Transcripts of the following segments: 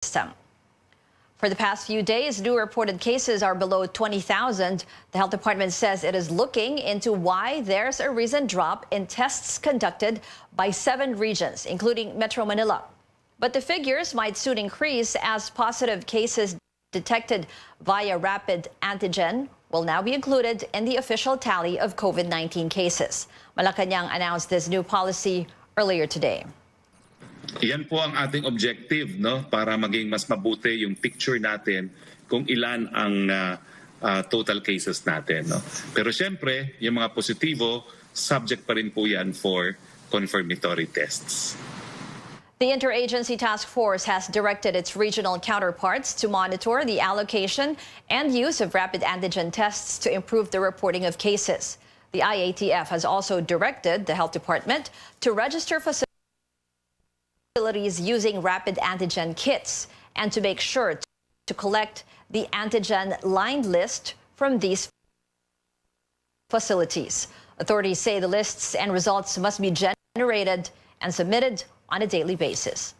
system. For the past few days, new reported cases are below 20,000. The health department says it is looking into why there's a recent drop in tests conducted by 7 regions, including Metro Manila. But the figures might soon increase as positive cases detected via rapid antigen will now be included in the official tally of COVID-19 cases. Malacanang announced this new policy earlier today. Yan po ang ating objective, no, para maging mas mabuti yung picture natin kung ilan ang total cases natin, no. Pero siyempre, yung mga positibo, subject pa rin po yan for confirmatory tests. The Interagency Task Force has directed its regional counterparts to monitor the allocation and use of rapid antigen tests to improve the reporting of cases. The IATF has also directed the Health Department to register facilities using rapid antigen kits and to make sure to collect the antigen line list from these facilities. Authorities say the lists and results must be generated and submitted on a daily basis.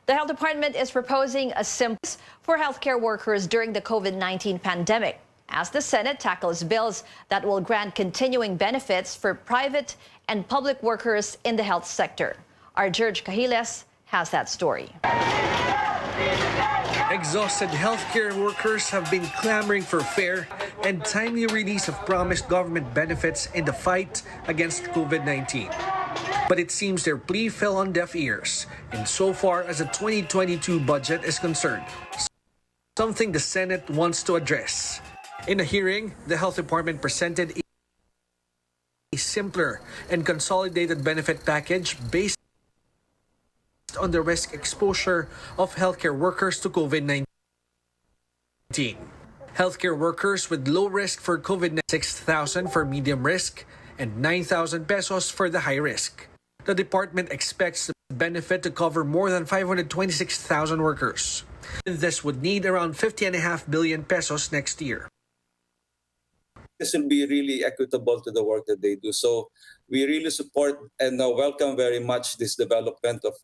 The Health Department is proposing a simple for healthcare workers during the COVID-19 pandemic as the Senate tackles bills that will grant continuing benefits for private and public workers in the health sector. Our DZKI has that story. Exhausted healthcare workers have been clamoring for fair and timely release of promised government benefits in the fight against COVID-19. But it seems their plea fell on deaf ears, insofar as the 2022 budget is concerned, something the Senate wants to address. In a hearing, the Health Department presented a simpler and consolidated benefit package based on the risk exposure of healthcare workers to COVID-19. Healthcare workers with low risk for COVID-19, 6,000 for medium risk and 9,000 pesos for the high risk. The department expects the benefit to cover more than 526,000 workers. This would need around 50.5 billion pesos next year. This will be really equitable to the work that they do. So we really support and welcome very much this development of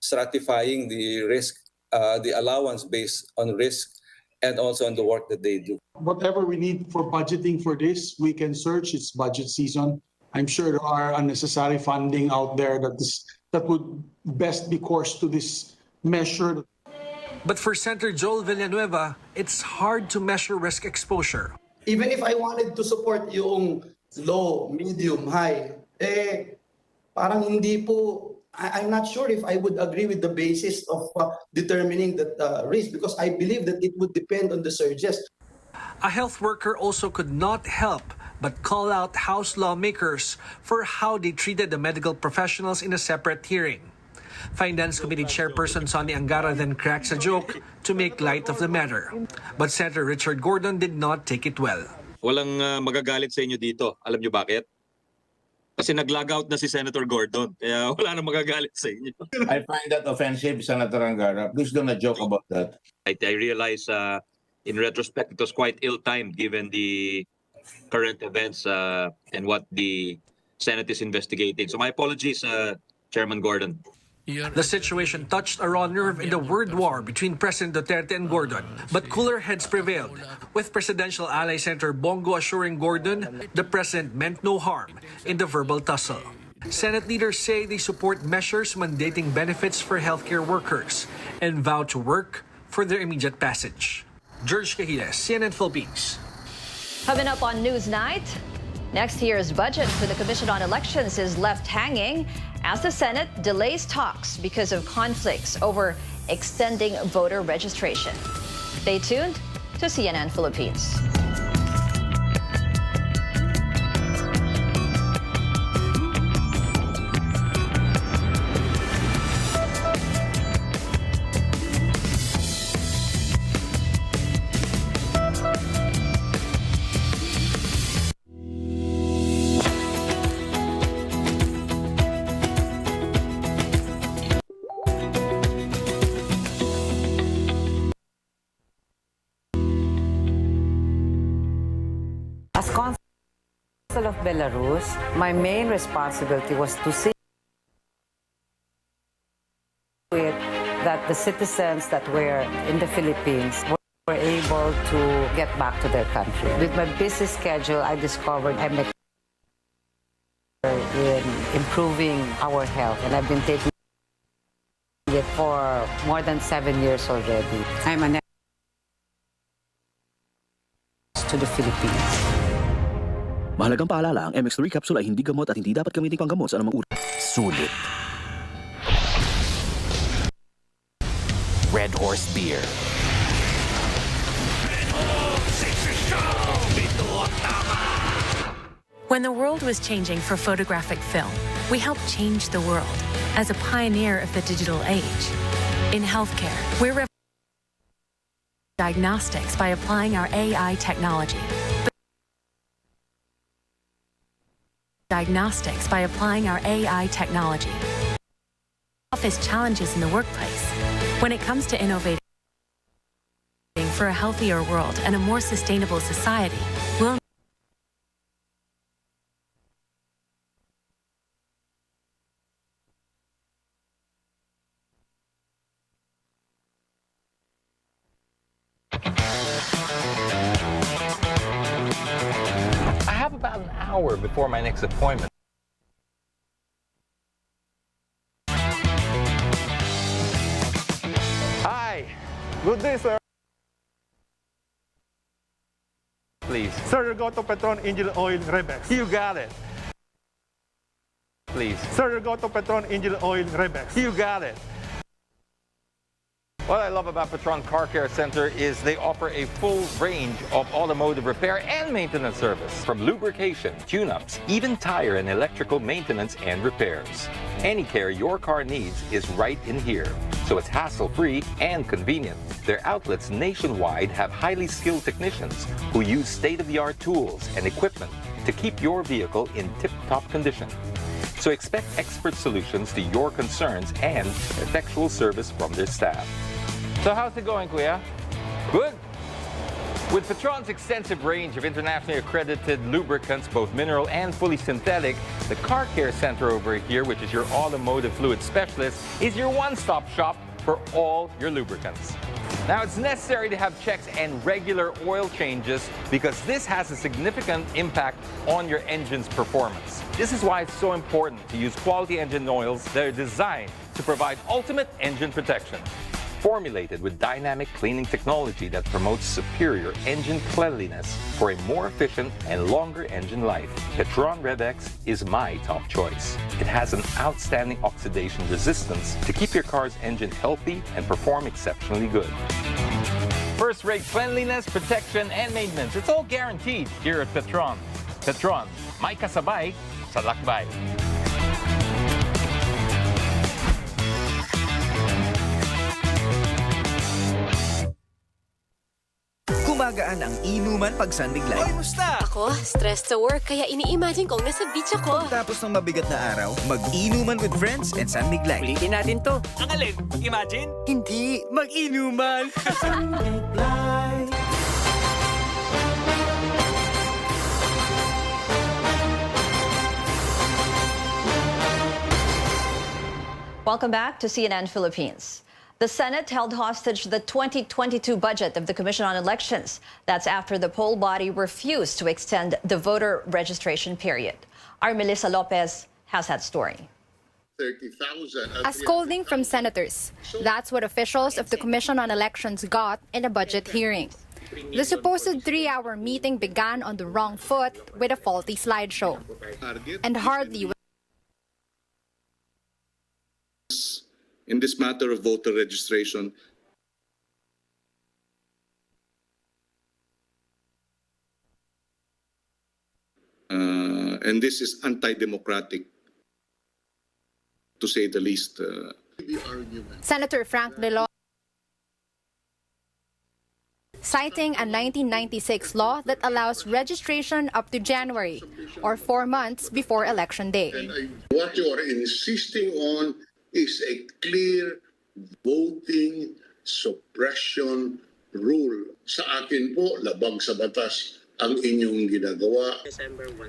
stratifying the risk, the allowance based on risk, and also on the work that they do. Whatever we need for budgeting for this, we can search. It's budget season. I'm sure there are unnecessary funding out there that would best be coursed to this measure. But for Senator Joel Villanueva, it's hard to measure risk exposure. Even if I wanted to support yung low, medium, high, parang hindi po, I'm not sure if I would agree with the basis of determining that risk, because I believe that it would depend on the surges. A health worker also could not help but call out House lawmakers for how they treated the medical professionals in a separate hearing. Finance Committee Chairperson Sonny Angara then cracks a joke to make light of the matter. But Senator Richard Gordon did not take it well. Walang magagalit sa inyo dito. Alam niyo bakit? Kasi nag-log out na si Senator Gordon. Kaya wala nang magagalit sa inyo. I find that offensive, Senator Angara. Please do not joke about that. I realize in retrospect it was quite ill-timed given the current events and what the Senate is investigating. So my apologies, Chairman Gordon. The situation touched a raw nerve in the word war between President Duterte and Gordon, but cooler heads prevailed, with presidential ally Senator Bongo assuring Gordon the president meant no harm in the verbal tussle. Senate leaders say they support measures mandating benefits for healthcare workers and vow to work for their immediate passage. DZKI, CNN Philippines. Coming up on Newsnight, next year's budget for the Commission on Elections is left hanging as the Senate delays talks because of conflicts over extending voter registration. Stay tuned to CNN Philippines. As Consul of Belarus, my main responsibility was to see it that the citizens that were in the Philippines were able to get back to their country. With my busy schedule, I discovered I'm an expert in improving our health, and I've been taking it for more than 7 years already. I'm an to the Philippines. Mahalagang paalala, ang MX3 capsule ay hindi gamot at hindi dapat gamitin panggamot sa anumang uri. Sulit. Red Horse Beer. When the world was changing for photographic film, we helped change the world as a pioneer of the digital age. In healthcare, we're diagnostics by applying our AI technology. Diagnostics by applying our AI technology. Office challenges in the workplace. When it comes to innovating for a healthier world and a more sustainable society, we'll I have about an hour before my next appointment. Hi. Good day, sir. Please. Sir, go to Petron Engine Oil Rebex. You got it. Please. Sir, go to Petron Engine Oil Rebex. You got it. What I love about Petron Car Care Center is they offer a full range of automotive repair and maintenance service, from lubrication, tune-ups, even tire and electrical maintenance and repairs. Any care your car needs is right in here, so it's hassle-free and convenient. Their outlets nationwide have highly skilled technicians who use state-of-the-art tools and equipment to keep your vehicle in tip-top condition. So expect expert solutions to your concerns and effectual service from their staff. So how's it going, Kuya? Good. With Petron's extensive range of internationally accredited lubricants, both mineral and fully synthetic, the Car Care Center over here, which is your automotive fluid specialist, is your one-stop shop for all your lubricants. Now, it's necessary to have checks and regular oil changes because this has a significant impact on your engine's performance. This is why it's so important to use quality engine oils that are designed to provide ultimate engine protection. Formulated with dynamic cleaning technology that promotes superior engine cleanliness for a more efficient and longer engine life, Petron Revex is my top choice. It has an outstanding oxidation resistance to keep your car's engine healthy and perform exceptionally good. First-rate cleanliness, protection, and maintenance. It's all guaranteed here at Petron. Petron, may kasabay sa lakbay. Gumagaan ang inuman pag sunliglay. Hoy, musta? Ako, stressed sa work, kaya ini-imagine kong nasa beach ako. Tapos ng mabigat na araw, mag-inuman with friends and sunliglay. Ulitin natin to. Ang alin? Imagine? Hindi, mag-inuman. Sunliglay. Welcome back to CNN Philippines. The Senate held hostage the 2022 budget of the Commission on Elections. That's after the poll body refused to extend the voter registration period. Our Melissa Lopez has that story. 30,000. A scolding from senators. That's what officials of the Commission on Elections got in a budget hearing. The supposed 3-hour meeting began on the wrong foot with a faulty slideshow. And hardly in this matter of voter registration, and this is anti-democratic, to say the least. Senator Frank De Lo, citing a 1996 law that allows registration up to January, or 4 months before Election Day. What you are insisting on is a clear voting suppression rule. Sa akin po, labag sa batas ang inyong ginagawa.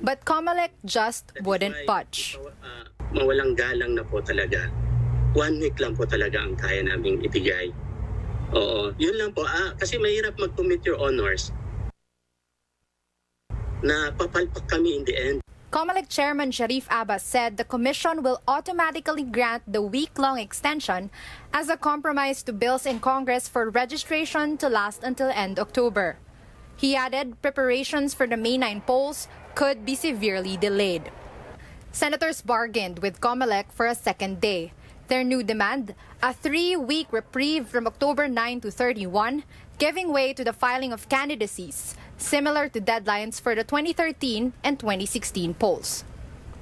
But COMELEC just wouldn't budge. Mawalang galang na po talaga 1 week lang po talaga ang kaya naming ibigay. Oo, yun lang po. Kasi mahirap mag-commit your honors. Na papalpak kami in the end. COMELEC Chairman Sharif Abbas said the commission will automatically grant the week-long extension as a compromise to bills in Congress for registration to last until end October. He added preparations for the May 9 polls could be severely delayed. Senators bargained with COMELEC for a second day. Their new demand, a 3-week reprieve from October 9 to 31, giving way to the filing of candidacies, similar to deadlines for the 2013 and 2016 polls.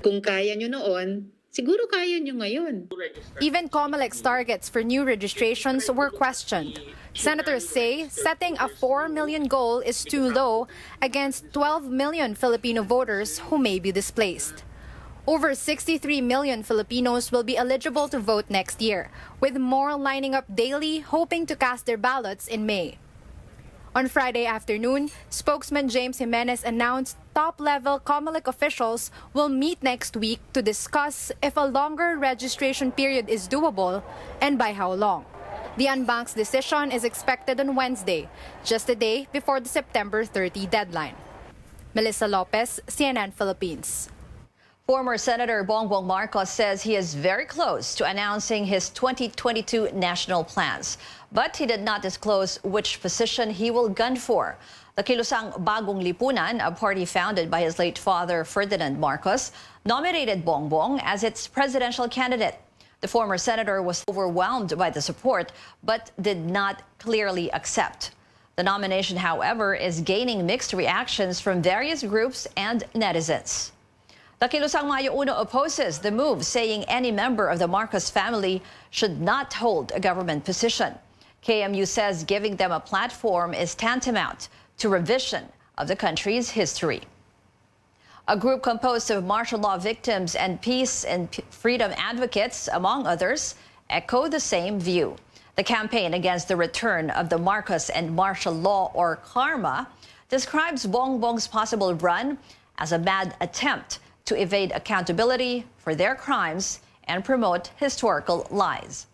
Kung kaya nyo noon, siguro kaya nyo ngayon. Even COMELEC's targets for new registrations were questioned. Senators say setting a 4 million goal is too low against 12 million Filipino voters who may be displaced. Over 63 million Filipinos will be eligible to vote next year, with more lining up daily hoping to cast their ballots in May. On Friday afternoon, spokesman James Jimenez announced top-level COMELEC officials will meet next week to discuss if a longer registration period is doable and by how long. The Unbank's decision is expected on Wednesday, just a day before the September 30 deadline. Melissa Lopez, CNN Philippines. Former Senator Bongbong Marcos says he is very close to announcing his 2022 national plans, but he did not disclose which position he will gun for. The Kilusang Bagong Lipunan, a party founded by his late father Ferdinand Marcos, nominated Bongbong as its presidential candidate. The former senator was overwhelmed by the support, but did not clearly accept. The nomination, however, is gaining mixed reactions from various groups and netizens. The Kilusang Mayo Uno opposes the move, saying any member of the Marcos family should not hold a government position. KMU says giving them a platform is tantamount to revision of the country's history. A group composed of martial law victims and peace and freedom advocates, among others, echo the same view. The campaign against the return of the Marcos and martial law, or KARMA, describes Bongbong's possible run as a mad attempt to evade accountability for their crimes and promote historical lies.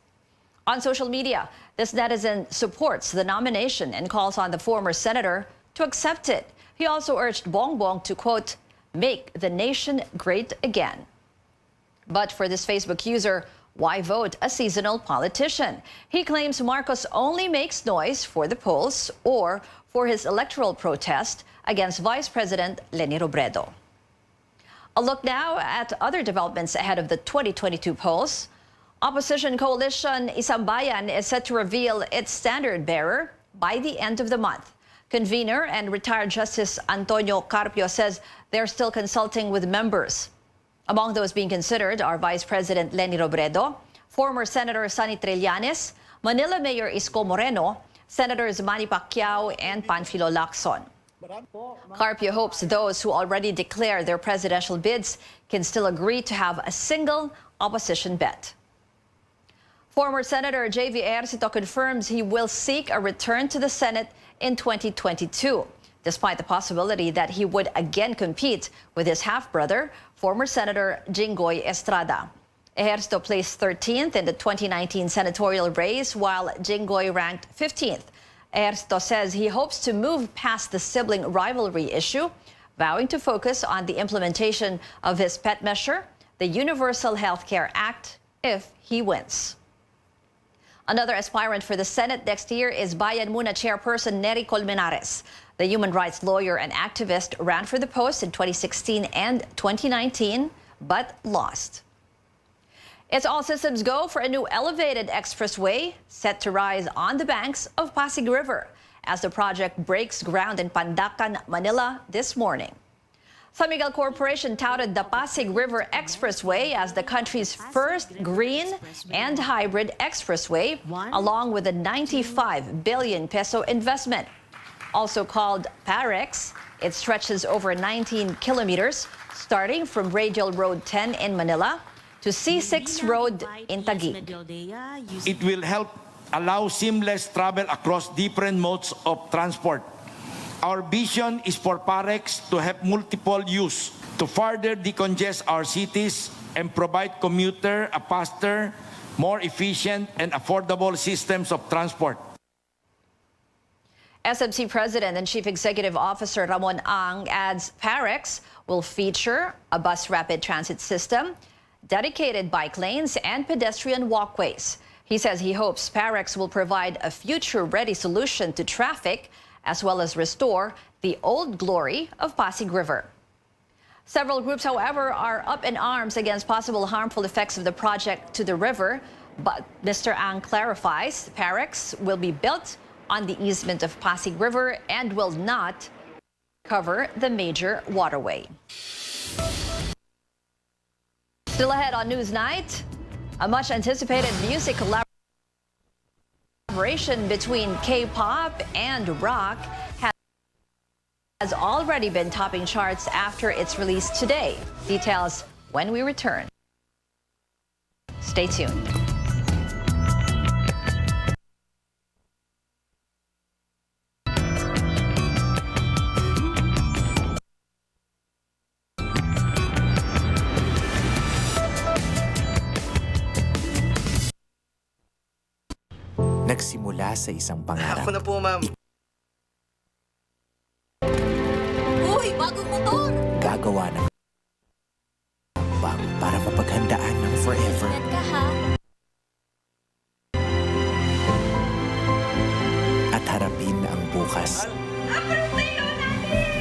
On social media, this netizen supports the nomination and calls on the former senator to accept it. He also urged Bongbong to, quote, make the nation great again. But for this Facebook user, why vote a seasonal politician? He claims Marcos only makes noise for the polls or for his electoral protest against Vice President Leni Robredo. A look now at other developments ahead of the 2022 polls. Opposition coalition Isang Bayan is set to reveal its standard bearer by the end of the month. Convener and retired Justice Antonio Carpio says they're still consulting with members. Among those being considered are Vice President Leni Robredo, former Senator Sonny Trillanes, Manila Mayor Isko Moreno, Senators Manny Pacquiao, and Panfilo Lacson. Carpio hopes those who already declared their presidential bids can still agree to have a single opposition bet. Former Senator J.V. Ejercito confirms he will seek a return to the Senate in 2022, despite the possibility that he would again compete with his half-brother, former Senator Jinggoy Estrada. Ejercito placed 13th in the 2019 senatorial race, while Jinggoy ranked 15th. Ejercito says he hopes to move past the sibling rivalry issue, vowing to focus on the implementation of his pet measure, the Universal Health Care Act, if he wins. Another aspirant for the Senate next year is Bayan Muna chairperson Nery Colmenares. The human rights lawyer and activist ran for the post in 2016 and 2019, but lost. It's all systems go for a new elevated expressway set to rise on the banks of Pasig River as the project breaks ground in Pandacan, Manila this morning. San Miguel Corporation touted the Pasig River Expressway as the country's first green and hybrid expressway, along with a 95 billion peso investment. Also called PAREX, it stretches over 19 kilometers, starting from Radial Road 10 in Manila to C6 Road in Taguig. It will help allow seamless travel across different modes of transport. Our vision is for PAREX to have multiple use to further decongest our cities and provide commuter a faster, more efficient and affordable systems of transport. SMC President and Chief Executive Officer Ramon Ang adds Parex will feature a bus rapid transit system, dedicated bike lanes, and pedestrian walkways. He says he hopes Parex will provide a future-ready solution to traffic, as well as restore the old glory of Pasig River. Several groups, however, are up in arms against possible harmful effects of the project to the river. But Mr. Ang clarifies Parex will be built on the easement of Pasig River and will not cover the major waterway. Still ahead on Newsnight, a much-anticipated music collaboration between K-pop and rock has already been topping charts after its release today. Details when we return. Stay tuned. Nagsimula sa isang pangarap. Ako na po, ma'am. Uy, bagong motor! Gagawa ng bang para mapaghandaan ng forever. Ka, ha? At harapin ang bukas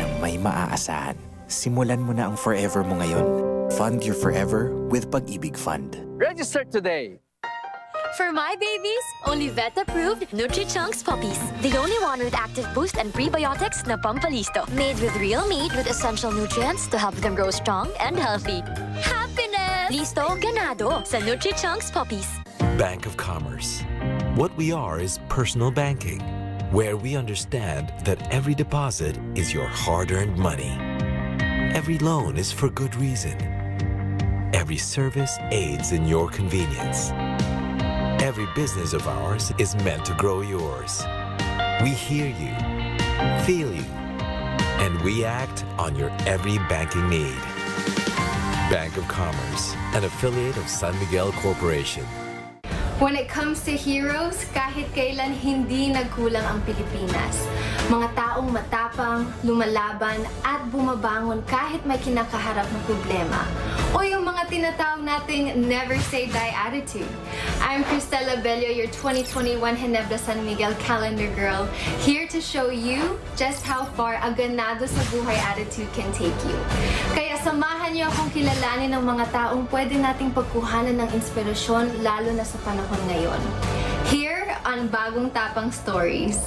nang may maaasahan. Simulan mo na ang forever mo ngayon. Fund your forever with Pag-ibig Fund. Register today. For my babies, only vet-approved Nutri-Chunks puppies. The only one with active boost and prebiotics na Pampalisto. Made with real meat with essential nutrients to help them grow strong and healthy. Happiness! Listo, ganado sa Nutri-Chunks puppies. Bank of Commerce. What we are is personal banking, where we understand that every deposit is your hard-earned money. Every loan is for good reason. Every service aids in your convenience. Every business of ours is meant to grow yours. We hear you, feel you, and we act on your every banking need. Bank of Commerce, an affiliate of San Miguel Corporation. When it comes to heroes, kahit kailan hindi nagkulang ang Pilipinas. Mga taong matapang, lumalaban, at bumabangon kahit may kinakaharap na problema. O yung mga tinatawag nating never say die attitude. I'm Cristela Bello, your 2021 Ginebra San Miguel calendar girl, here to show you just how far a ganado sa buhay attitude can take you. Kaya samahan niyo akong kilalanin ng mga taong pwede nating pagkuhanan ng inspirasyon, lalo na sa panahon ngayon. Here on Bagong Tapang Stories.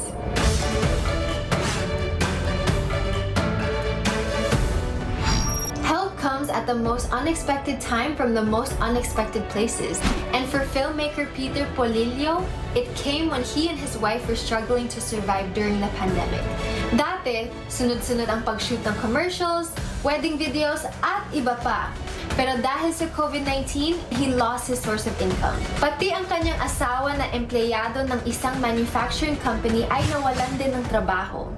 Help comes at the most unexpected time from the most unexpected places. And for filmmaker Peter Polillo, it came when he and his wife were struggling to survive during the pandemic. Dati, sunod-sunod ang pag-shoot ng commercials, wedding videos, at iba pa. Pero dahil sa COVID-19, he lost his source of income. Pati ang kanyang asawa na empleyado ng isang manufacturing company ay nawalan din ng trabaho.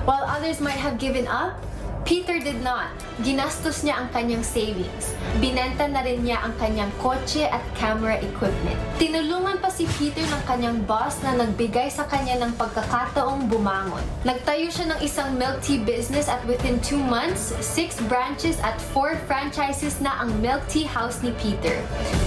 While others might have given up, Peter did not. Ginastos niya ang kanyang savings. Binenta na rin niya ang kanyang kotse at camera equipment. Tinulungan pa si Peter ng kanyang boss na nagbigay sa kanya ng pagkakataong bumangon. Nagtayo siya ng isang milk tea business at within 2 months, 6 branches at 4 franchises na ang milk tea house ni Peter.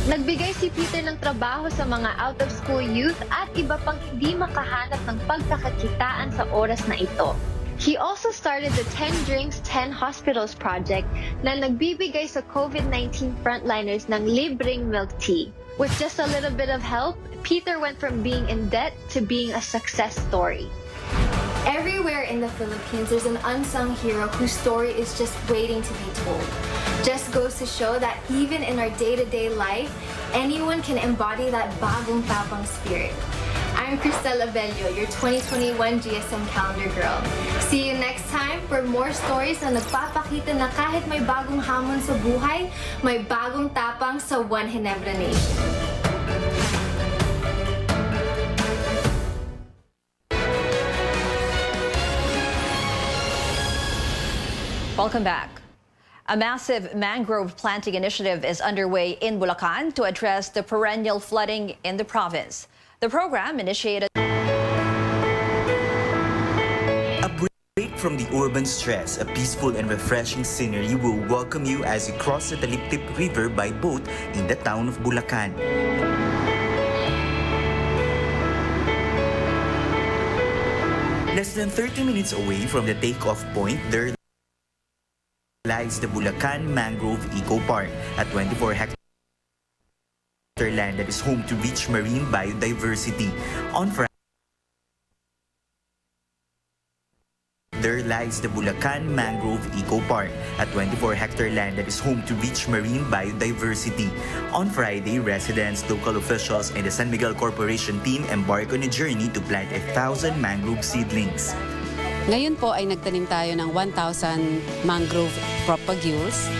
Nagbigay si Peter ng trabaho sa mga out-of-school youth at iba pang hindi makahanap ng pagkakakitaan sa oras na ito. He also started the 10 Drinks, 10 Hospitals project na nagbibigay sa COVID-19 frontliners ng libreng milk tea. With just a little bit of help, Peter went from being in debt to being a success story. Everywhere in the Philippines, there's an unsung hero whose story is just waiting to be told. Just goes to show that even in our day-to-day life, anyone can embody that bagong tapang spirit. I'm Cristela Bello, your 2021 GSM calendar girl. See you next time for more stories na nagpapakita na kahit may bagong hamon sa buhay, may bagong tapang sa One Ginebra Nation. Welcome back. A massive mangrove planting initiative is underway in Bulacan to address the perennial flooding in the province. The program initiated a break from the urban stress. A peaceful and refreshing scenery will welcome you as you cross the Taliptip River by boat in the town of Bulacan. Less than 30 minutes away from the takeoff point, there lies the Bulacan Mangrove Eco Park, a 24-hectare land that is home to rich marine biodiversity. On Friday, there lies the Bulacan Mangrove Eco Park, a 24-hectare land that is home to rich marine biodiversity. On Friday, residents, local officials, and the San Miguel Corporation team embark on a journey to plant 1,000 mangrove seedlings. Ngayon po ay nagtanim tayo ng 1,000 mangrove propagules.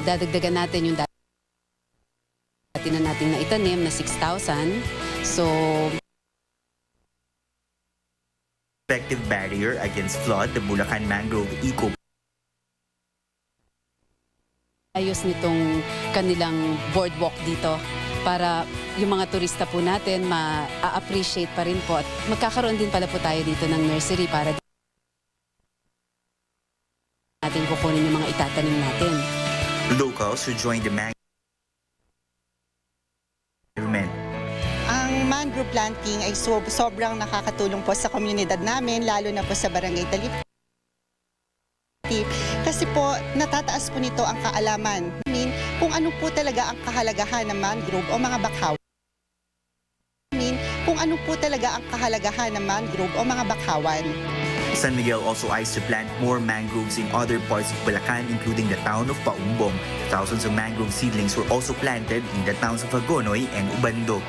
Dadagdagan natin yung dati na nating naitanim na 6,000. So, effective barrier against flood, the Bulacan Mangrove Eco ayos nitong kanilang boardwalk dito para yung mga turista po natin ma-appreciate pa rin po at magkakaroon din pala po tayo dito ng nursery para natin kukunin yung mga itatanim natin. Locals who joined the mangrove ang mangrove planting ay sobrang nakakatulong po sa komunidad namin, lalo na po sa barangay Taliptip. Kasi po natataas po nito ang kaalaman kung ano po talaga ang kahalagahan ng mangrove o mga bakawan. San Miguel also eyes to plant more mangroves in other parts of Bulacan, including the town of Paumbong. Thousands of mangrove seedlings were also planted in the towns of Hagonoy and Ubando.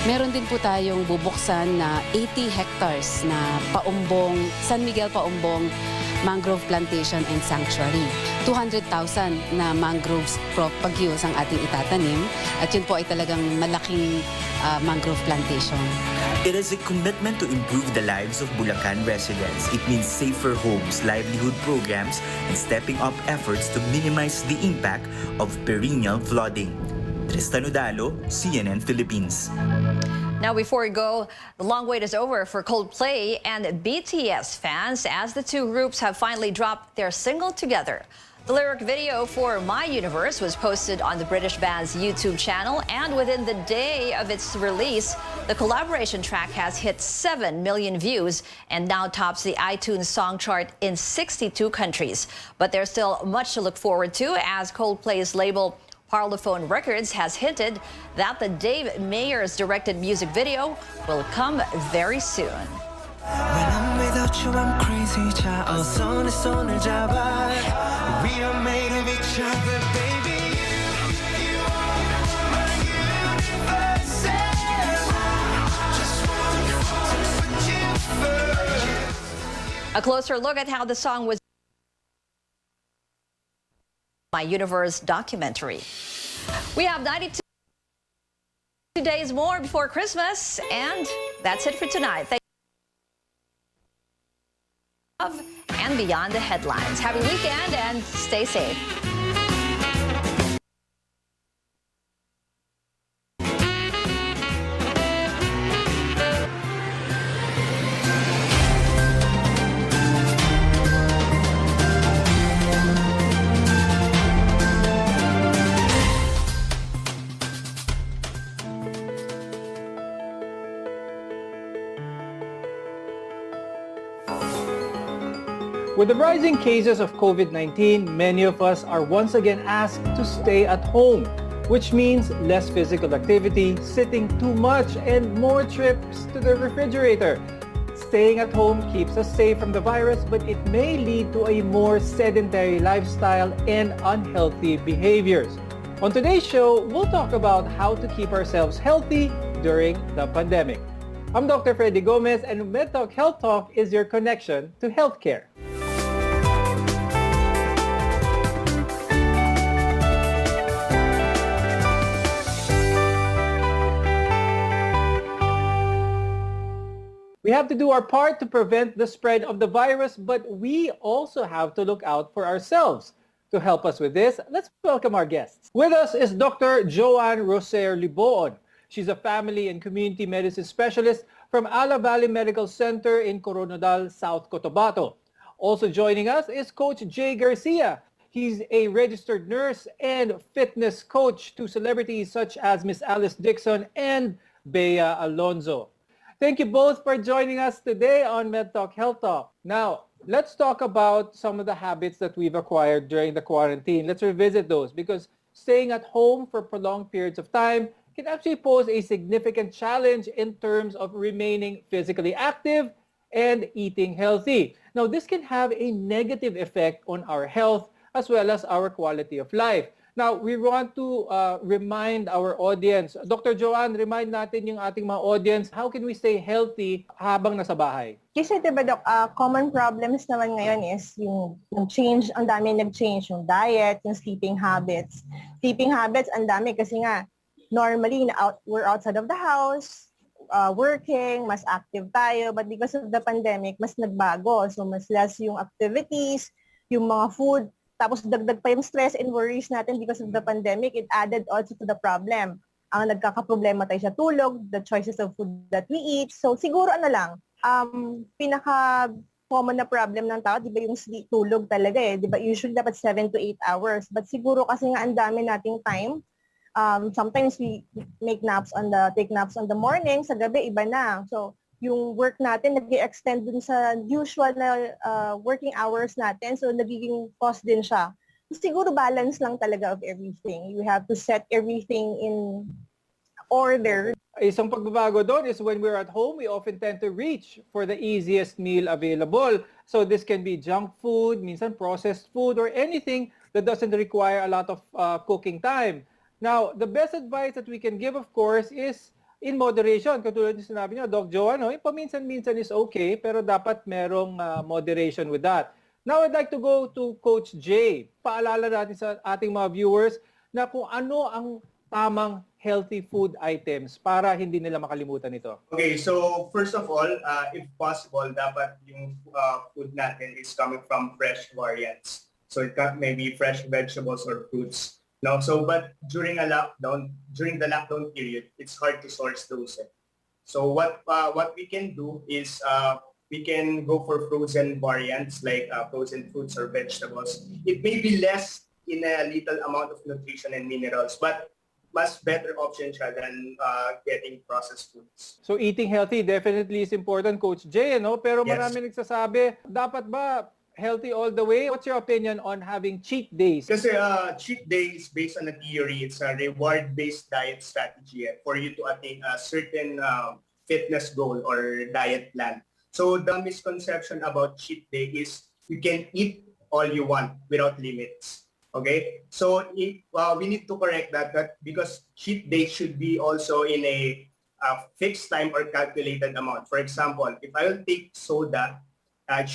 Meron din po tayong bubuksan na 80 hectares na Paumbong, San Miguel Paumbong Mangrove Plantation and Sanctuary. 200,000 na mangroves propagules ang ating itatanim at yun po ay talagang malaking mangrove plantation. It is a commitment to improve the lives of Bulacan residents. It means safer homes, livelihood programs, and stepping up efforts to minimize the impact of perennial flooding. Tristan Udalo, CNN Philippines. Now, before we go, the long wait is over for Coldplay and BTS fans as the two groups have finally dropped their single together. The lyric video for My Universe was posted on the British band's YouTube channel, and within the day of its release, the collaboration track has hit 7 million views and now tops the iTunes song chart in 62 countries. But there's still much to look forward to as Coldplay's label Parlophone Records has hinted that the Dave Meyers directed music video will come very soon. When I'm without you, I'm crazy, child. 손을 잡아. We are made of each other, baby. You are my universe. Just want to put you first. A closer look at how the song was My Universe documentary. We have 92 days more before Christmas, and that's it for tonight. Thank you and beyond the headlines. Happy weekend and stay safe. With the rising cases of COVID-19, many of us are once again asked to stay at home, which means less physical activity, sitting too much, and more trips to the refrigerator. Staying at home keeps us safe from the virus, but it may lead to a more sedentary lifestyle and unhealthy behaviors. On today's show, we'll talk about how to keep ourselves healthy during the pandemic. I'm Dr. Freddy Gomez, and MedTalk Health Talk is your connection to healthcare. We have to do our part to prevent the spread of the virus, but we also have to look out for ourselves. To help us with this, let's welcome our guests. With us is Dr. Joanne Roser Liboon. She's a family and community medicine specialist from Ala Valley Medical Center in Coronadal, South Cotabato. Also joining us is Coach Jay Garcia. He's a registered nurse and fitness coach to celebrities such as Miss Alice Dixon and Bea Alonzo. Thank you both for joining us today on MedTalk Health Talk. Now, let's talk about some of the habits that we've acquired during the quarantine. Let's revisit those because staying at home for prolonged periods of time can actually pose a significant challenge in terms of remaining physically active and eating healthy. Now, this can have a negative effect on our health as well as our quality of life. Now, we want to remind our audience. Dr. Joanne, remind natin yung ating mga audience, how can we stay healthy habang nasa bahay? Kasi diba, Doc, common problems naman ngayon is yung change, ang dami nag-change, yung diet, yung sleeping habits. Sleeping habits, ang dami kasi nga, normally, we're outside of the house, working, mas active tayo, but because of the pandemic, mas nagbago. So, mas less yung activities, yung mga food, tapos dagdag pa yung stress and worries natin because of the pandemic, it added also to the problem. Ang nagkakaproblema tayo sa tulog, the choices of food that we eat. So siguro pinaka-common na problem ng tao, di ba yung tulog talaga eh. Di ba usually dapat 7 to 8 hours. But siguro kasi nga ang dami nating time. Sometimes we take naps on the morning, sa gabi iba na. So yung work natin nag-extend dun sa usual na working hours natin. So, nagiging cost din siya. So, siguro balance lang talaga of everything. You have to set everything in order. Isang pagbabago doon is when we're at home, we often tend to reach for the easiest meal available. So, this can be junk food, minsan processed food, or anything that doesn't require a lot of cooking time. Now, the best advice that we can give, of course, is in moderation, katulad yung sinabi niyo, Doc Joanne, paminsan-minsan is okay, pero dapat merong moderation with that. Now, I'd like to go to Coach Jay. Paalala natin sa ating mga viewers na kung ano ang tamang healthy food items para hindi nila makalimutan ito. Okay, so first of all, if possible, dapat yung food natin is coming from fresh variants. So it may be fresh vegetables or fruits. No, so but during the lockdown period, it's hard to source those. So what we can do is we can go for frozen variants like frozen fruits or vegetables. It may be less in a little amount of nutrition and minerals, but much better option siya than getting processed foods. So eating healthy definitely is important, Coach Jay, no? Pero marami nagsasabi, dapat ba healthy all the way? What's your opinion on having cheat days? Kasi cheat days, based on a theory, it's a reward-based diet strategy for you to attain a certain fitness goal or diet plan. So the misconception about cheat day is you can eat all you want without limits. Okay? So we need to correct that because cheat day should be also in a fixed time or calculated amount. For example, if I will take soda, I'll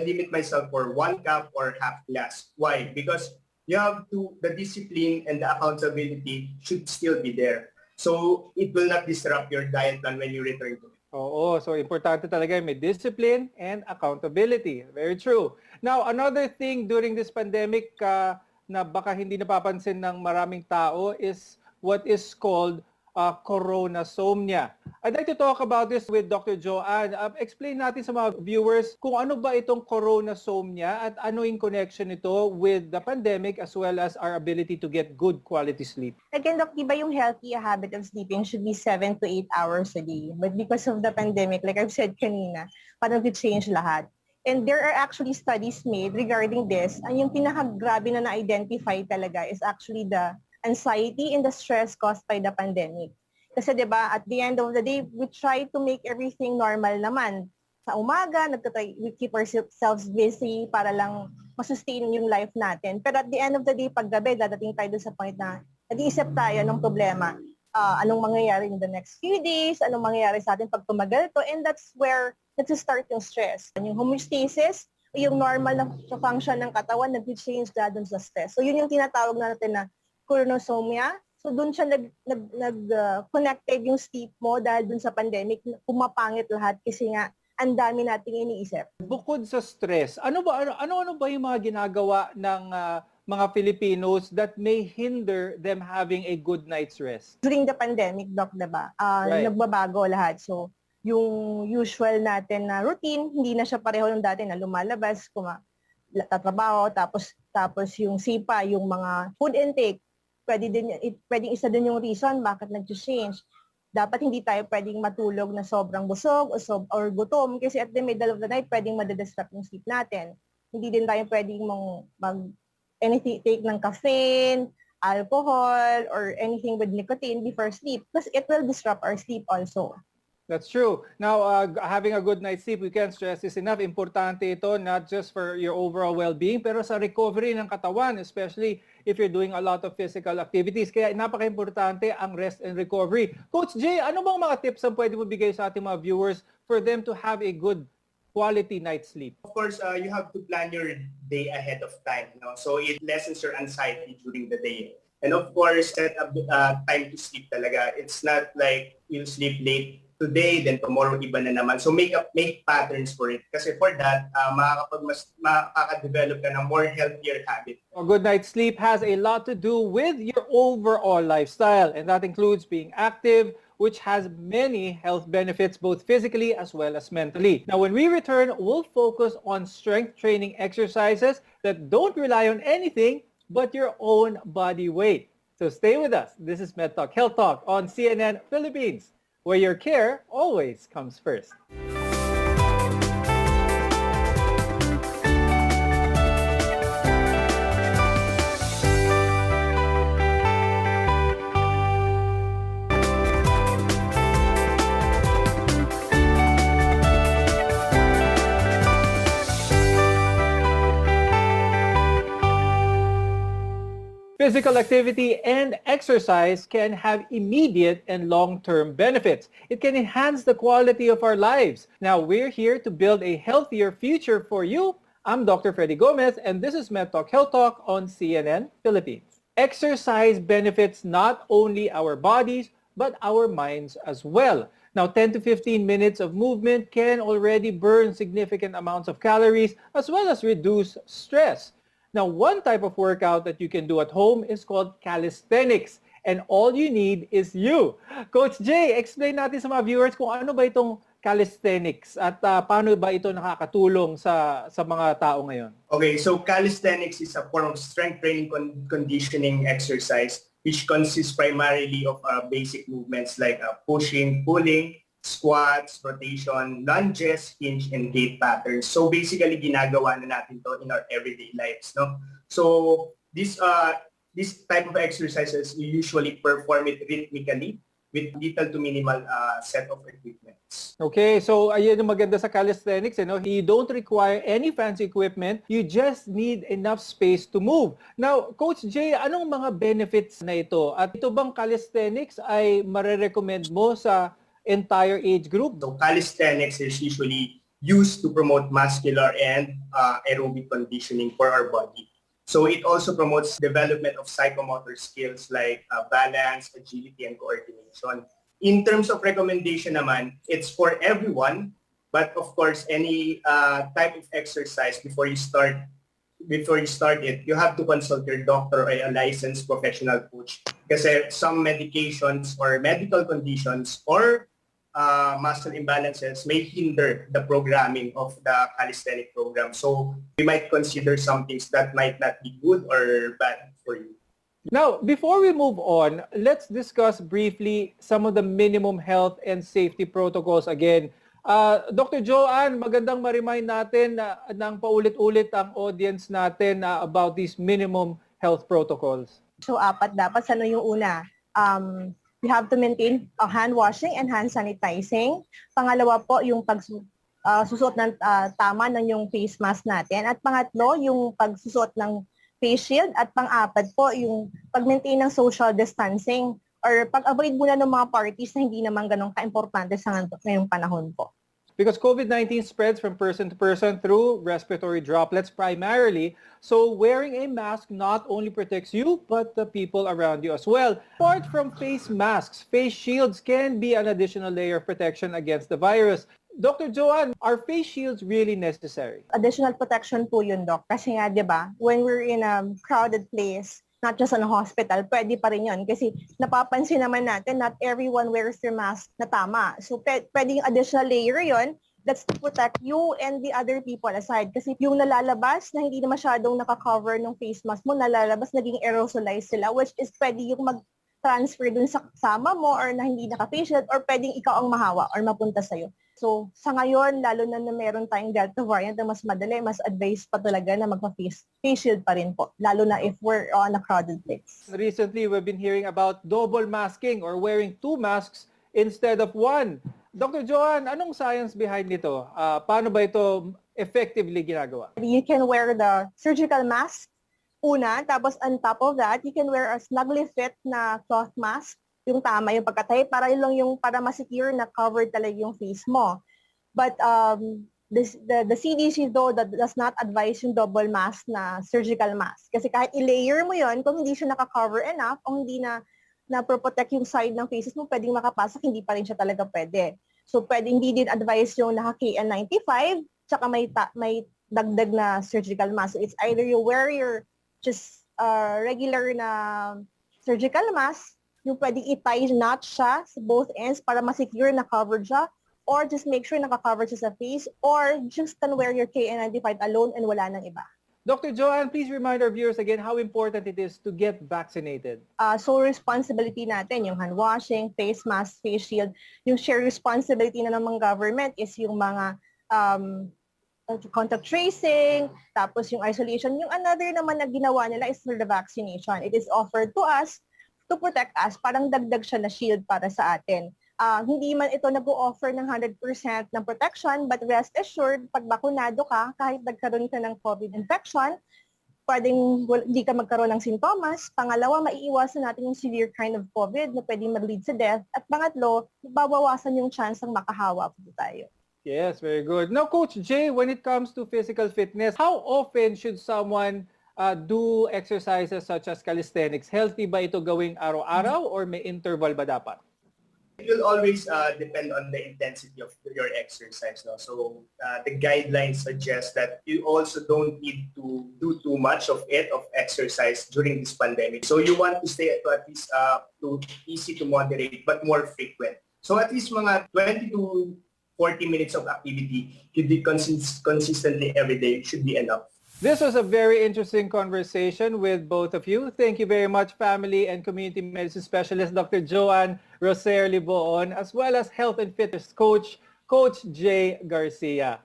limit myself for 1 cup or half glass. Why? Because you have the discipline and the accountability should still be there. So it will not disrupt your diet plan when you return to it. Oo, so importante talaga may discipline and accountability. Very true. Now, another thing during this pandemic na baka hindi napapansin ng maraming tao is what is called coronasomnia. I'd like to talk about this with Dr. Joanne. Explain natin sa mga viewers kung ano ba itong coronasomnia at ano yung connection nito with the pandemic as well as our ability to get good quality sleep. Again, Doc, diba yung healthy habit of sleeping should be 7 to 8 hours a day. But because of the pandemic, like I've said kanina, parang change lahat. And there are actually studies made regarding this. And yung pinakagrabe na na-identify talaga is actually the anxiety and the stress caused by the pandemic. Kasi 'di ba, at the end of the day, we try to make everything normal naman. Sa umaga, we keep ourselves busy para lang masustain yung life natin. Pero at the end of the day, pag gabi, dadating tayo sa point na nag-iisip tayo ng problema. Anong mangyayari in the next few days, anong mangyayari sa atin pag tumagal to, and that's where nag-start yung stress. Yung homeostasis, yung normal na function ng katawan, nag-change dun sa stress. So yun yung tinatawag natin na coronasomnia. So doon siya nag-connected yung sleep mo dahil dun sa pandemic, pumapangit lahat kasi nga ang dami nating iniisip. Bukod sa stress, ano ba yung mga ginagawa ng mga Filipinos that may hinder them having a good night's rest? During the pandemic, Doc, diba? Right. Nagbabago lahat. So, yung usual natin na routine, hindi na siya pareho ng dati na lumalabas, tatrabaho, tapos yung sipa, yung mga food intake, pwedeng isa din yung reason bakit nag-change. Dapat hindi tayo pwedeng matulog na sobrang busog or gutom kasi at the middle of the night, pwedeng madidisrupt yung sleep natin. Hindi din tayo pwedeng take ng caffeine, alcohol, or anything with nicotine before sleep because it will disrupt our sleep also. That's true. Now, having a good night's sleep, we can't stress this enough. Importante ito, not just for your overall well-being, pero sa recovery ng katawan, especially if you're doing a lot of physical activities. Kaya napaka-importante ang rest and recovery. Coach Jay, ano bang mga tips ang pwede mo bigay sa ating mga viewers for them to have a good quality night's sleep? Of course, you have to plan your day ahead of time. So it lessens your anxiety during the day. And of course, set up time to sleep talaga. It's not like you'll sleep late today, then tomorrow iba na naman. So make patterns for it. Kasi for that, makaka-develop ka ng more healthier habit. A good night's sleep has a lot to do with your overall lifestyle, and that includes being active, which has many health benefits both physically as well as mentally. Now, when we return, we'll focus on strength training exercises that don't rely on anything but your own body weight. So stay with us. This is MedTalk Health Talk on CNN Philippines, where your care always comes first. Physical activity and exercise can have immediate and long-term benefits. It can enhance the quality of our lives. Now, we're here to build a healthier future for you. I'm Dr. Freddy Gomez, and this is MedTalk Health Talk on CNN Philippines. Exercise benefits not only our bodies, but our minds as well. Now, 10 to 15 minutes of movement can already burn significant amounts of calories as well as reduce stress. Now, one type of workout that you can do at home is called calisthenics. And all you need is you. Coach Jay, explain natin sa mga viewers kung ano ba itong calisthenics at paano ba ito nakakatulong sa mga tao ngayon? Okay, so calisthenics is a form of strength training conditioning exercise which consists primarily of basic movements like pushing, pulling, squats, rotation, lunges, hinge, and gait patterns. So basically, ginagawa na natin to in our everyday lives, no? So this type of exercises, we usually perform it rhythmically with little to minimal set of equipments. Okay, so ayan yung maganda sa calisthenics, you know, you don't require any fancy equipment, you just need enough space to move. Now, Coach Jay, anong mga benefits na ito? At ito bang calisthenics ay marerecommend mo sa entire age group? So calisthenics is usually used to promote muscular and aerobic conditioning for our body. So it also promotes development of psychomotor skills like balance, agility, and coordination. In terms of recommendation naman, it's for everyone, but of course, any type of exercise before you start it, you have to consult your doctor or a licensed professional coach. Kasi some medications or medical conditions or muscle imbalances may hinder the programming of the calisthenic program. So we might consider some things that might not be good or bad for you. Now, before we move on, let's discuss briefly some of the minimum health and safety protocols again. Dr. Joanne, magandang ma-remind natin ng paulit-ulit ang audience natin about these minimum health protocols. So, apat dapat. Ano yung una? We have to maintain hand washing and hand sanitizing. Pangalawa po, yung pagsusuot ng tama ng yung face mask natin. At pangatlo, yung pagsusuot ng face shield. At pang-apat po, yung pag-maintain ng social distancing or pag-avoid muna ng mga parties na hindi naman ganun ka-importante sa ngayong panahon po. Because COVID-19 spreads from person to person through respiratory droplets primarily, so wearing a mask not only protects you, but the people around you as well. Apart from face masks, face shields can be an additional layer of protection against the virus. Dr. Joanne, are face shields really necessary? Additional protection po yun, Doc. Kasi nga, di ba, when we're in a crowded place, not just in a hospital, pwede pa rin yun. Kasi napapansin naman natin, not everyone wears their mask na tama. So, pwede yung additional layer yun that's to protect you and the other people aside. Kasi yung nalalabas na hindi na masyadong nakakover ng face mask mo, nalalabas, naging aerosolized sila, which is pwede yung mag-transfer dun sa kasama mo or na hindi naka-face shield or pwedeng ikaw ang mahawa or mapunta sa'yo. So, sa ngayon, lalo na meron tayong Delta variant na mas madali, mas advised pa talaga na magpa-face shield pa rin po, lalo na if we're on a crowded place. Recently, we've been hearing about double masking or wearing 2 masks instead of 1. Dr. Joanne, anong science behind nito? Paano ba ito effectively ginagawa? You can wear the surgical mask una, tapos on top of that, you can wear a snugly fit na cloth mask, yung tama yung pagkatay, para ma-secure na covered talaga yung face mo. But the CDC though does not advise yung double mask na surgical mask. Kasi kahit i-layer mo yon, kung hindi siya naka-cover enough o hindi na protect yung side ng faces mo, pwedeng makapasok, hindi pa rin siya talaga pwede. So hindi din advise yung naka-KN95, tsaka may dagdag na surgical mask. So it's either you wear your just regular na surgical mask, yung pwedeng i-tie knot siya sa both ends para ma-secure na covered siya, or just make sure naka-cover siya sa face, or just can wear your KN95 alone and wala nang iba. Dr. Joanne, please remind our viewers again how important it is to get vaccinated. So responsibility natin, yung hand washing, face mask, face shield, yung shared responsibility na ng government is yung mga contact tracing, tapos yung isolation. Yung another naman na ginawa nila is for the vaccination. It is offered to us to protect us, parang dagdag siya na shield para sa atin. Hindi man ito nag-o-offer ng 100% ng protection, but rest assured, pag bakunado ka, kahit nagkaroon ka ng COVID infection, pwedeng hindi ka magkaroon ng sintomas. Pangalawa, maiiwasan natin yung severe kind of COVID na pwedeng mag-lead sa death. At pangatlo, babawasan yung chance ng makahawa po tayo. Yes, very good. Now, Coach Jay, when it comes to physical fitness, how often should someone do exercises such as calisthenics? Healthy ba ito gawing araw-araw or may interval ba dapat? It will always depend on the intensity of your exercise. No? So the guidelines suggest that you also don't need to do too much of exercise during this pandemic. So you want to stay at least easy to moderate but more frequent. So at least mga 20 to 40 minutes of activity you do consistently every day should be enough. This was a very interesting conversation with both of you. Thank you very much, family and community medicine specialist Dr. Joanne Roser Liboon, as well as health and fitness coach, Coach Jay Garcia.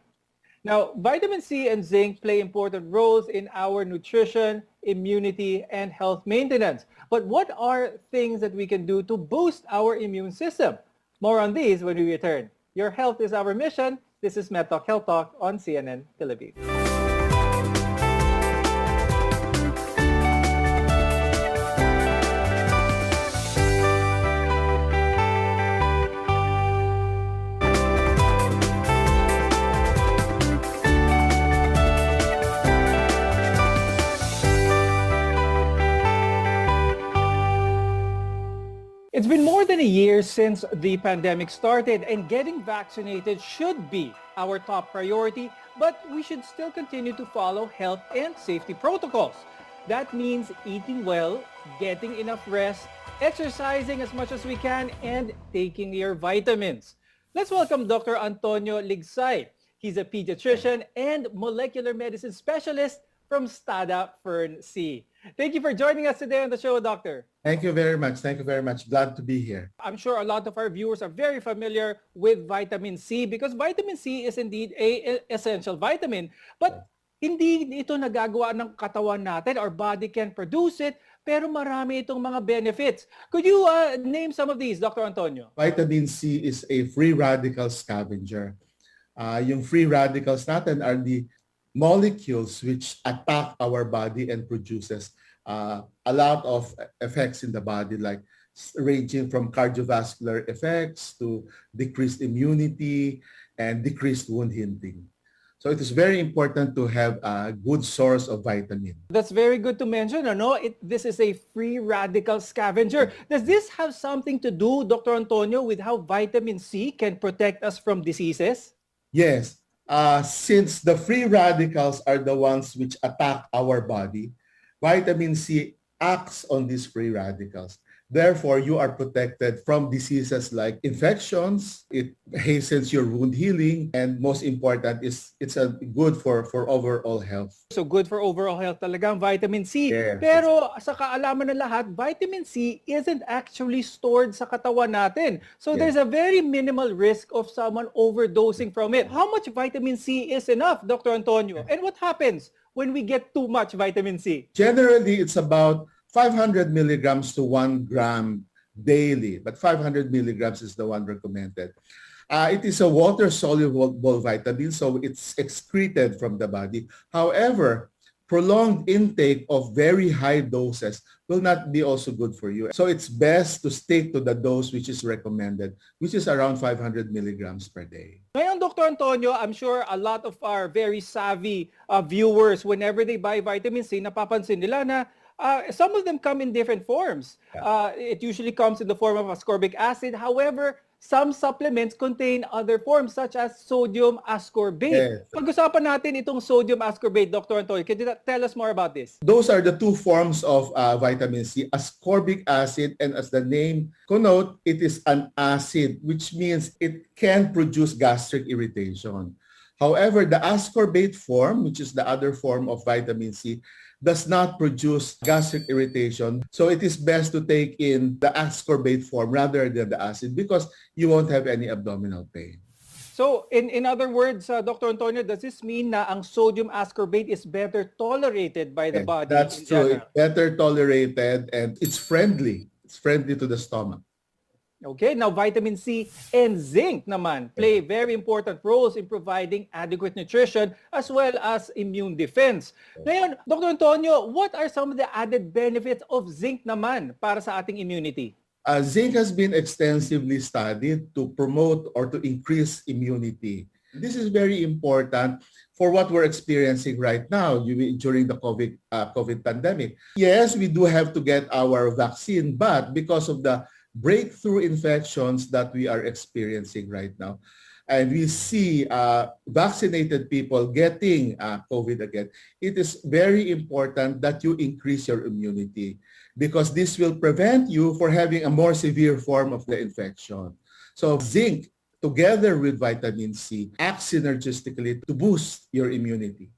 Now, vitamin C and zinc play important roles in our nutrition, immunity, and health maintenance. But what are things that we can do to boost our immune system? More on these when we return. Your health is our mission. This is MedTalk Health Talk on CNN Tel Aviv. It's been more than a year since the pandemic started, and getting vaccinated should be our top priority, but we should still continue to follow health and safety protocols. That means eating well, getting enough rest, exercising as much as we can, and taking your vitamins. Let's welcome Dr. Antonio Ligsay. He's a pediatrician and molecular medicine specialist from Stada Fern C. Thank you for joining us today on the show, Doctor. Thank you very much. Thank you very much. Glad to be here. I'm sure a lot of our viewers are very familiar with vitamin C because vitamin C is indeed an essential vitamin. But hindi ito nagagawa ng katawan natin. Our body can produce it, pero marami itong mga benefits. Could you name some of these, Dr. Antonio? Vitamin C is a free radical scavenger. Yung free radicals natin are the molecules which attack our body and produces a lot of effects in the body, like ranging from cardiovascular effects to decreased immunity and decreased wound healing. So it is very important to have a good source of vitamin. That's very good to mention. This is a free radical scavenger. Does this have something to do, Dr. Antonio, with how vitamin C can protect us from diseases? Yes, since the free radicals are the ones which attack our body, vitamin C acts on these free radicals. Therefore, you are protected from diseases like infections. It hastens your wound healing. And most important is it's good for overall health. So good for overall health talaga ang vitamin C. Yes. Pero sa kaalaman ng lahat, vitamin C isn't actually stored sa katawan natin. So there's a very minimal risk of someone overdosing from it. How much vitamin C is enough, Dr. Antonio? And what happens when we get too much vitamin C? Generally, it's about 500 milligrams to 1 gram daily, but 500 milligrams is the one recommended. It is a water-soluble vitamin, so it's excreted from the body. However, prolonged intake of very high doses will not be also good for you. So it's best to stick to the dose which is recommended, which is around 500 milligrams per day. Ngayon, Dr. Antonio, I'm sure a lot of our very savvy viewers, whenever they buy vitamin C, napapansin nila na some of them come in different forms. It usually comes in the form of ascorbic acid. However, some supplements contain other forms such as sodium ascorbate. Yes. Pag-usapan natin itong sodium ascorbate, Dr. Antonio. Can you tell us more about this? Those are the two forms of vitamin C, ascorbic acid, and as the name connote, it is an acid, which means it can produce gastric irritation. However, the ascorbate form, which is the other form of vitamin C, does not produce gastric irritation. So it is best to take in the ascorbate form rather than the acid because you won't have any abdominal pain. So, in other words, Dr. Antonio, does this mean na ang sodium ascorbate is better tolerated by the body? That's true. It's better tolerated and it's friendly. It's friendly to the stomach. Okay, now vitamin C and zinc naman play very important roles in providing adequate nutrition as well as immune defense. Ngayon, Dr. Antonio, what are some of the added benefits of zinc naman para sa ating immunity? Zinc has been extensively studied to promote or to increase immunity. This is very important for what we're experiencing right now during the COVID pandemic. Yes, we do have to get our vaccine, but because of the breakthrough infections that we are experiencing right now, and we see vaccinated people getting COVID again, it is very important that you increase your immunity because this will prevent you from having a more severe form of the infection. So zinc, together with vitamin C, acts synergistically to boost your immunity.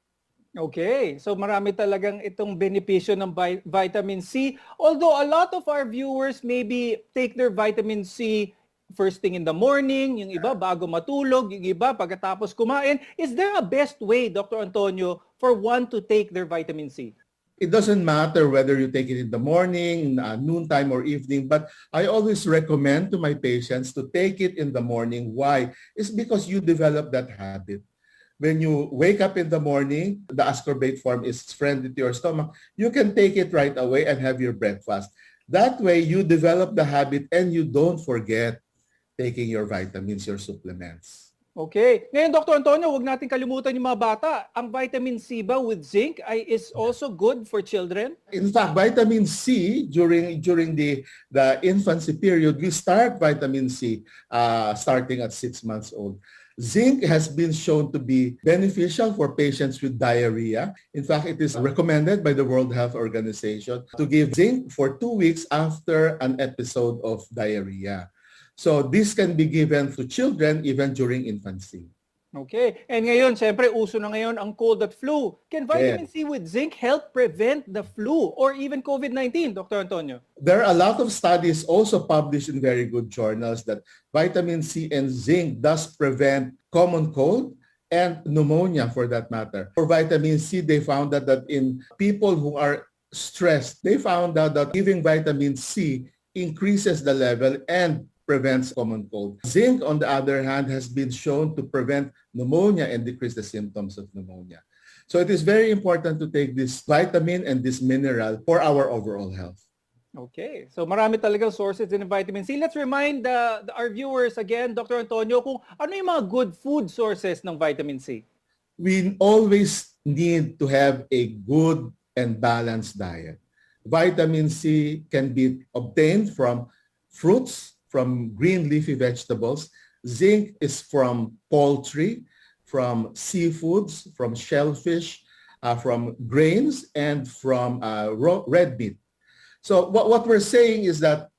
Okay, so marami talagang itong benepisyo ng vitamin C. Although a lot of our viewers maybe take their vitamin C first thing in the morning, yung iba bago matulog, yung iba pagkatapos kumain. Is there a best way, Dr. Antonio, for one to take their vitamin C? It doesn't matter whether you take it in the morning, noontime, or evening, but I always recommend to my patients to take it in the morning. Why? It's because you develop that habit. When you wake up in the morning, the ascorbate form is friendly to your stomach. You can take it right away and have your breakfast. That way, you develop the habit and you don't forget taking your vitamins, your supplements. Okay. Ngayon, Dr. Antonio, huwag natin kalimutan yung mga bata. Ang vitamin C ba with zinc is also good for children? In fact, vitamin C during the infancy period, we start vitamin C starting at 6 months old. Zinc has been shown to be beneficial for patients with diarrhea. In fact, it is recommended by the World Health Organization to give zinc for 2 weeks after an episode of diarrhea. So this can be given to children even during infancy. Okay. And ngayon, syempre, uso na ngayon ang cold at flu. Can vitamin C with zinc help prevent the flu or even COVID-19, Dr. Antonio? There are a lot of studies also published in very good journals that vitamin C and zinc does prevent common cold and pneumonia for that matter. For vitamin C, they found that in people who are stressed, they found out that giving vitamin C increases the level and prevents common cold. Zinc, on the other hand, has been shown to prevent pneumonia and decrease the symptoms of pneumonia. So it is very important to take this vitamin and this mineral for our overall health. Okay. So marami talagang sources in vitamin C. Let's remind our viewers again, Dr. Antonio, kung ano yung mga good food sources ng vitamin C. We always need to have a good and balanced diet. Vitamin C can be obtained from fruits, from green leafy vegetables. Zinc is from poultry. from seafoods, from shellfish, from grains, and from red meat. So what we're saying is that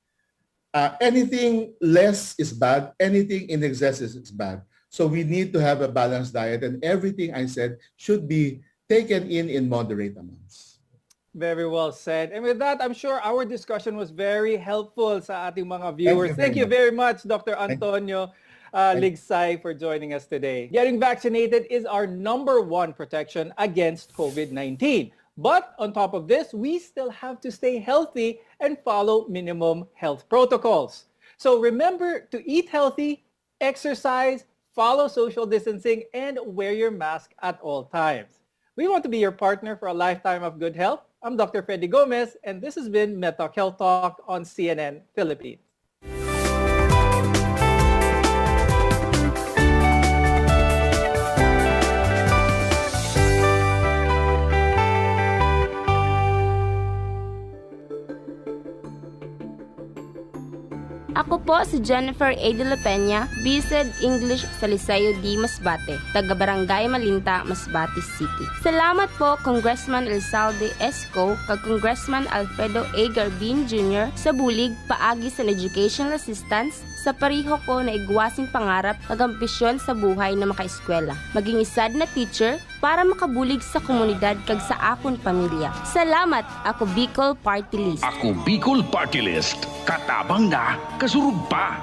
anything less is bad, anything in excess is bad. So we need to have a balanced diet, and everything I said should be taken in moderate amounts. Very well said. And with that, I'm sure our discussion was very helpful sa ating mga viewers. Thank you very much, Dr. Antonio Ligsay, for joining us today. Getting vaccinated is our #1 protection against COVID-19. But on top of this, we still have to stay healthy and follow minimum health protocols. So remember to eat healthy, exercise, follow social distancing, and wear your mask at all times. We want to be your partner for a lifetime of good health. I'm Dr. Freddy Gomez, and this has been MedTalk Health Talk on CNN Philippines. Ako po si Jennifer A. de la Peña, BSED English sa Liceo D. Masbate, taga-Barangay Malinta, Masbate City. Salamat po Congressman Elsalde Esco kag Congressman Alfredo A. Garbin Jr. sa bulig paagi sa educational assistance sa pariho ko na igwasing pangarap kag ambisyon sa buhay na makaeskwela. Maging isad na teacher para makabulig sa komunidad kag sa akon pamilya. Salamat, ako Bicol Party List. Ako Bicol Party List. Katabang na, kasurug pa.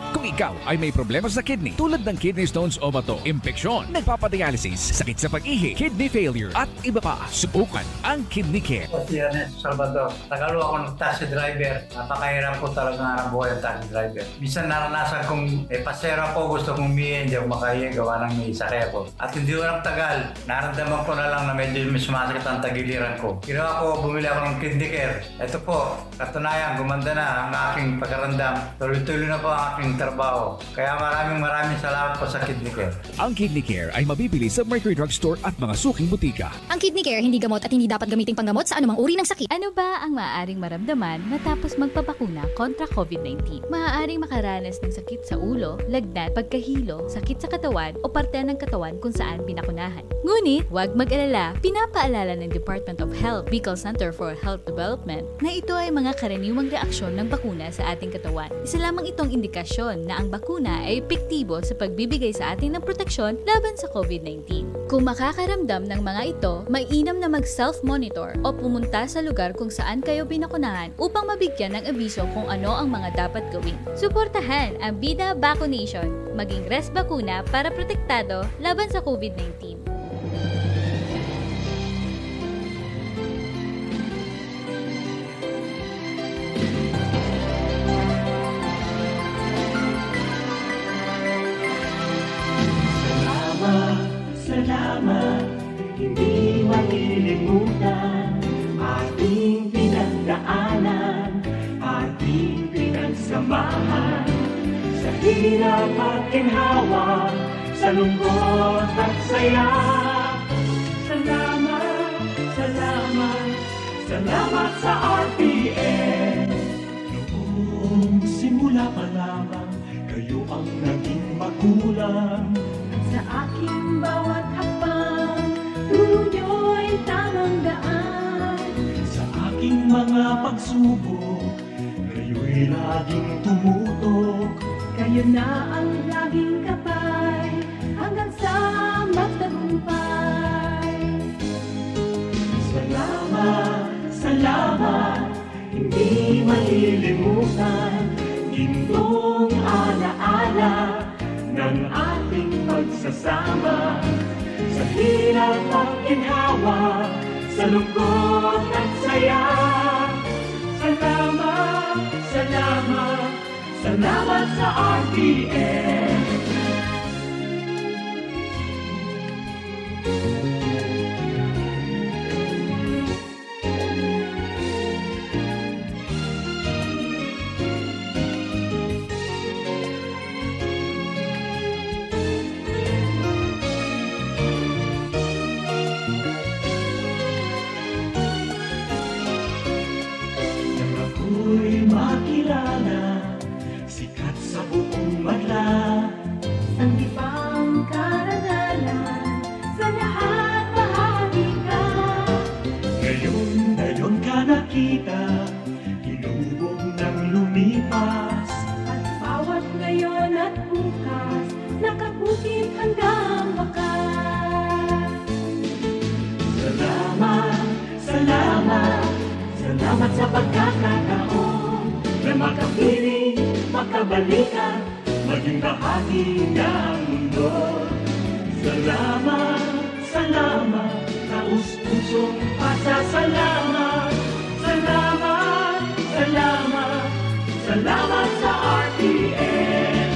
Kung ikaw ay may problema sa kidney tulad ng kidney stones o bato, impeksyon, nagpapadialysis, sakit sa pag-ihi, kidney failure at iba pa, subukan ang Kidney Care. Si Ernest Salvador, tagalo ako ng taxi driver. Napakahirap po talaga ng buhay ang taxi driver. Minsan naranasan kong pasera po, gusto kong umihin, hindi ako makahiya, gawa ng may sakay ako. At hindi ko ng tagal, naramdaman ko na lang na medyo sumasakit ang tagiliran ko. Ginawa ko, bumili ako ng Kidney Care. Ito po, katunayan, gumanda na ang aking pagkarandam. Tuloy-tuloy na po ang aking trabaho. Kaya maraming salamat po sa Kidney Care. Ang Kidney Care ay mabibili sa Mercury Drug Store at mga suking butika. Ang Kidney Care hindi gamot at hindi dapat gamiting panggamot sa anumang uri ng sakit. Ano ba ang maaaring maramdaman matapos magpabakuna kontra COVID-19? Maaaring makaranas ng sakit sa ulo, lagnat, pagkahilo, sakit sa katawan o parte ng katawan kung saan binakunahan. Ngunit, huwag mag-alala. Pinapaalala ng Department of Health, Bicol Center for Health Development na ito ay mga karaniwang reaksyon ng bakuna sa ating katawan. Isa lamang itong indikasyon na ang bakuna ay epektibo sa pagbibigay sa atin ng proteksyon laban sa COVID-19. Kung makakaramdam ng mga ito, mainam na mag-self-monitor o pumunta sa lugar kung saan kayo binakunahan upang mabigyan ng abiso kung ano ang mga dapat gawin. Suportahan ang Bida Vaccination, maging res bakuna para protektado laban sa COVID-19. Salamat, hindi malilimutan ating pinagdaanan, ating pinagsamahan sa hirap at ginhawa, sa lungkot at saya. Salamat, salamat, salamat sa RPN. Noong simula pa lamang, kayo ang naging magulang. Sa aking bawat hakbang, turo nyo'y tamang daan. Sa aking mga pagsubok, kayo'y laging tumutok. Kayo na ang laging kapay, hanggang sa magtagumpay. Salamat, salamat, hindi malilimutan. Gintong alaala ng ating pagsasama sa hirap at ginhawa, sa lungkot at saya. Salamat, salamat, salamat sa RPN. Makilala, sikat sa buong madla, sakit hanggang wakas. Salamat, salamat, salamat sa pagkakataon na makapiling, makabalikan, maging bahagi ng mundo. Salamat, salamat, taus-pusong pasasalamat. Salamat, salamat, salamat sa RPN.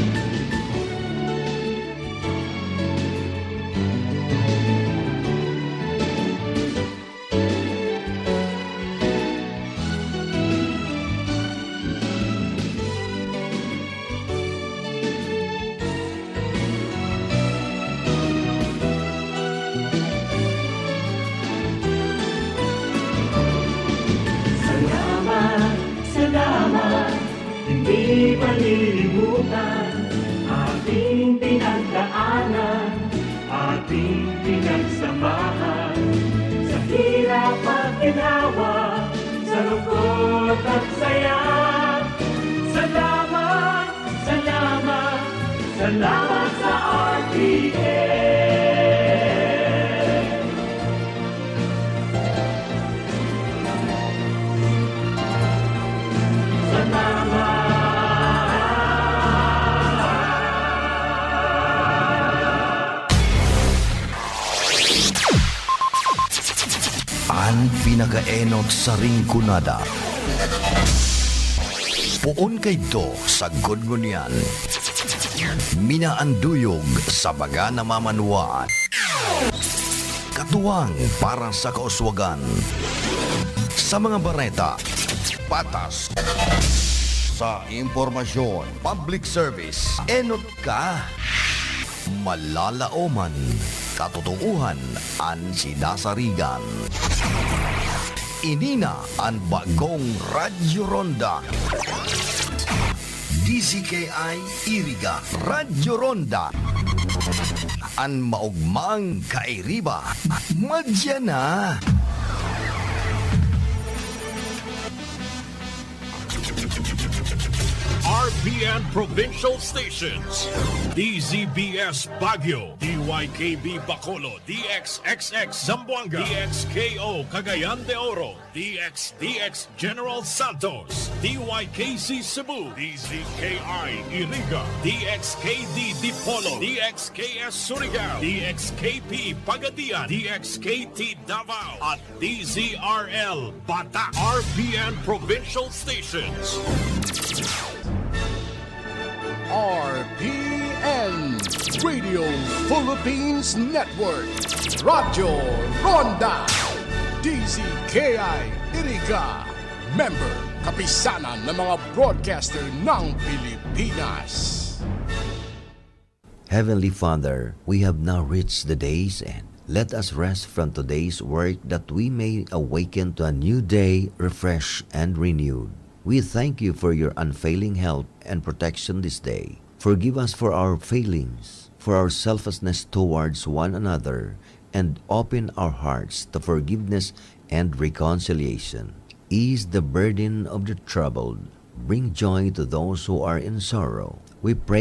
Salamat, hindi malilimutan ating pinagdaanan, ating pinagsamahan. Sa hirap at ginawa, sa lungkot at saya. Salamat, salamat, salamat sa RPN. Ang pinagaenot sa ringkunada. Puon kay do sa gudngunyan. Minaanduyog sa baga na mamanuan. Katuwang para sa kauswagan. Sa mga bareta, patas. Sa impormasyon, public service, enot ka. Malalaoman, katotohanan ang sinasarigan. Inina ang bagong Radyo Ronda. DZKI-IRIGA Radyo Ronda. Ang maugmang kairiba. Madya na. RPN Provincial Stations, DZBS Baguio, DYKB Bacolod, DXXX Zamboanga, DXKO Cagayan de Oro, DXDX General Santos, DYKC Cebu, DZKI-IRIGA, DXKD Dipolo, DXKS Surigao, DXKP Pagadian, DXKT Davao, at DZRL Bata. RPN Provincial Stations. RPN Radio Philippines Network, Radyo Ronda, DZKI-IRIGA, member kapisanan ng mga broadcaster ng Pilipinas. Heavenly Father, we have now reached the day's end. Let us rest from today's work that we may awaken to a new day, refreshed and renewed. We thank you for your unfailing help and protection this day. Forgive us for our failings, for our selflessness towards one another, and open our hearts to forgiveness and reconciliation. Ease the burden of the troubled. Bring joy to those who are in sorrow. We pray